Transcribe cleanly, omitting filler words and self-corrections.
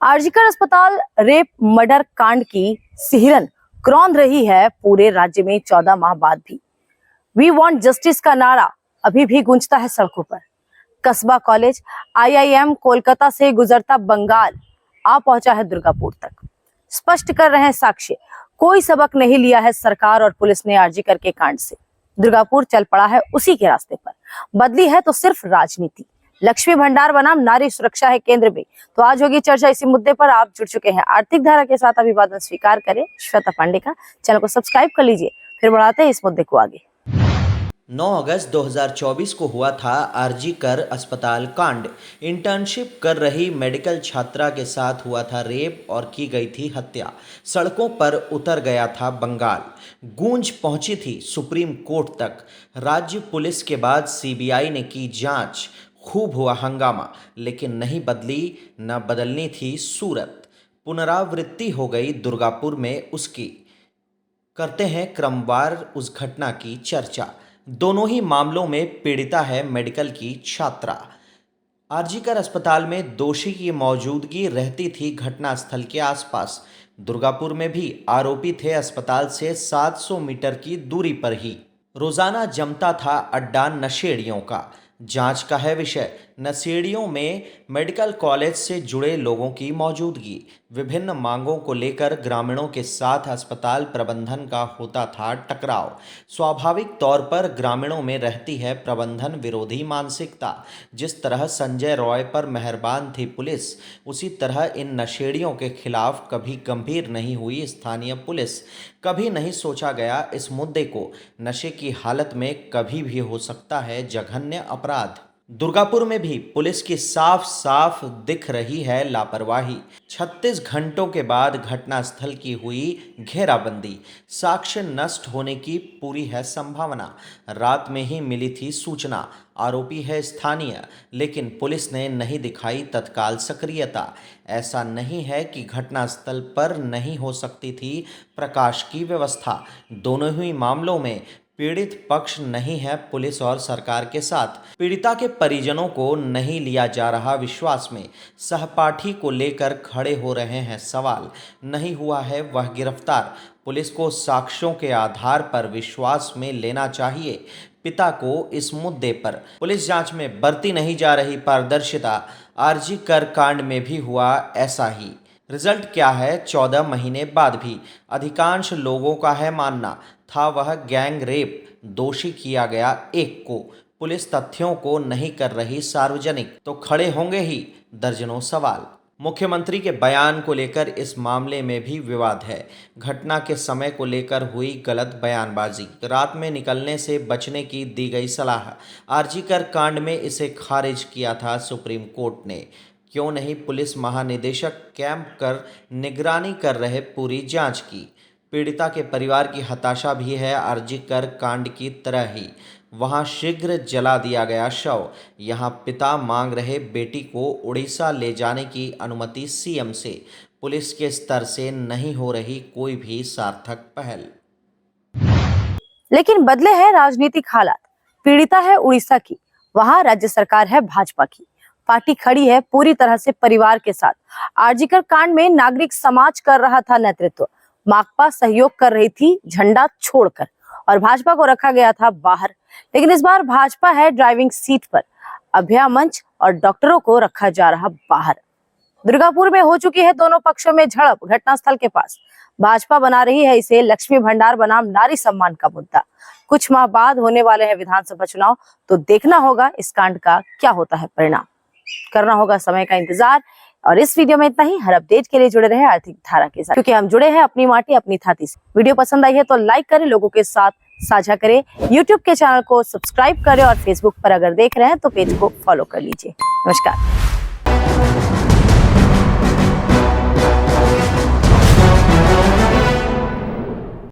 आरजीकर अस्पताल rape murder कांड की सिहरन क्रौंध रही है पूरे राज्य में 14 माह बाद भी। वी वांट जस्टिस का नारा अभी भी गूंजता है सड़कों पर। कस्बा कॉलेज आईआईएम कोलकाता से गुजरता बंगाल आ पहुंचा है दुर्गापुर तक। स्पष्ट कर रहे हैं साक्ष्य, कोई सबक नहीं लिया है सरकार और पुलिस ने आरजीकर के कांड से। दुर्गापुर चल पड़ा है उसी के रास्ते पर। बदली है तो सिर्फ राजनीति। लक्ष्मी भंडार बनाम नारी सुरक्षा है केंद्र में। तो आज होगी चर्चा इसी मुद्दे पर। आप जुड़ चुके हैं आर्थिक धारा के साथ, अभिवादन स्वीकार करें श्वेता पांडे का। चैनल को सब्सक्राइब कर लीजिए, फिर बढ़ाते हैं इस मुद्दे को आगे। 9 अगस्त 2024 को हुआ था आरजीकर अस्पताल कांड। इंटर्नशिप कर रही मेडिकल छात्रा के साथ हुआ था रेप और की गई थी हत्या। सड़कों पर उतर गया था बंगाल। गूंज पहुंची थी सुप्रीम कोर्ट तक। राज्य पुलिस के बाद सीबीआई ने की जांच। खूब हुआ हंगामा, लेकिन नहीं बदली न बदलनी थी सूरत। पुनरावृत्ति हो गई दुर्गापुर में उसकी। करते हैं क्रमवार उस घटना की चर्चा। दोनों ही मामलों में पीड़िता है मेडिकल की छात्रा। आरजीकर अस्पताल में दोषी की मौजूदगी रहती थी घटनास्थल के आसपास। दुर्गापुर में भी आरोपी थे अस्पताल से 700 मीटर की दूरी पर ही। रोजाना जमता था अड्डा नशेड़ियों का। जांच का है विषय, नशेड़ियों में मेडिकल कॉलेज से जुड़े लोगों की मौजूदगी। विभिन्न मांगों को लेकर ग्रामीणों के साथ अस्पताल प्रबंधन का होता था टकराव। स्वाभाविक तौर पर ग्रामीणों में रहती है प्रबंधन विरोधी मानसिकता। जिस तरह संजय रॉय पर मेहरबान थी पुलिस, उसी तरह इन नशेड़ियों के खिलाफ कभी गंभीर नहीं हुई स्थानीय पुलिस। कभी नहीं सोचा गया इस मुद्दे को। नशे की हालत में कभी भी हो सकता है जघन्य अपराध। दुर्गापुर में भी पुलिस की साफ साफ दिख रही है लापरवाही। 36 घंटों के बाद घटनास्थल की हुई घेराबंदी। साक्ष्य नष्ट होने की पूरी है संभावना। रात में ही मिली थी सूचना। आरोपी है स्थानीय, लेकिन पुलिस ने नहीं दिखाई तत्काल सक्रियता। ऐसा नहीं है कि घटनास्थल पर नहीं हो सकती थी प्रकाश की व्यवस्था। दोनों ही मामलों में पीड़ित पक्ष नहीं है पुलिस और सरकार के साथ। पीड़िता के परिजनों को नहीं लिया जा रहा विश्वास में। सहपाठी को लेकर खड़े हो रहे हैं सवाल। नहीं हुआ है वह गिरफ्तार। पुलिस को साक्ष्यों के आधार पर विश्वास में लेना चाहिए। पिता को इस मुद्दे पर पुलिस जांच में बरती नहीं जा रही पारदर्शिता। आरजीकर कांड में भी हुआ ऐसा ही। रिजल्ट क्या है 14 महीने बाद भी? अधिकांश लोगों का है मानना था वह गैंग रेप। दोषी किया गया एक को। पुलिस तथ्यों को नहीं कर रही सार्वजनिक, तो खड़े होंगे ही दर्जनों सवाल। मुख्यमंत्री के बयान को लेकर इस मामले में भी विवाद है। घटना के समय को लेकर हुई गलत बयानबाजी। रात में निकलने से बचने की दी गई सलाह। आरजीकर कांड में इसे खारिज किया था सुप्रीम कोर्ट ने। क्यों नहीं पुलिस महानिदेशक कैंप कर निगरानी कर रहे पूरी जांच की। पीड़िता के परिवार की हताशा भी है आरजीकर कांड की तरह ही। वहां शीघ्र जला दिया गया शव। यहां पिता मांग रहे बेटी को उड़ीसा ले जाने की अनुमति सीएम से। पुलिस के स्तर से नहीं हो रही कोई भी सार्थक पहल। लेकिन बदले हैं राजनीतिक हालात। पीड़िता है उड़ीसा की, वहां राज्य सरकार है भाजपा की। पार्टी खड़ी है पूरी तरह से परिवार के साथ। आरजीकर कांड में नागरिक समाज कर रहा था नेतृत्व। माकपा सहयोग कर रही थी झंडा छोड़कर, और भाजपा को रखा गया था बाहर। लेकिन इस बार भाजपा है ड्राइविंग सीट पर। अभया मंच और डॉक्टरों को रखा जा रहा बाहर। दुर्गापुर में हो चुकी है दोनों पक्षों में झड़प घटनास्थल के पास। भाजपा बना रही है इसे लक्ष्मी भंडार बनाम नारी सम्मान का मुद्दा। कुछ माह बाद होने वाले हैं विधानसभा चुनाव, तो देखना होगा इस कांड का क्या होता है परिणाम। करना होगा समय का इंतजार। और इस वीडियो में इतना ही। हर अपडेट के लिए जुड़े रहे आर्थिक धारा के साथ, क्योंकि हम जुड़े हैं अपनी माटी अपनी थाती से। वीडियो पसंद आई है तो लाइक करें, लोगों के साथ साझा करें। यूट्यूब के चैनल को सब्सक्राइब करें और फेसबुक पर अगर देख रहे हैं तो पेज को फॉलो कर लीजिए। नमस्कार।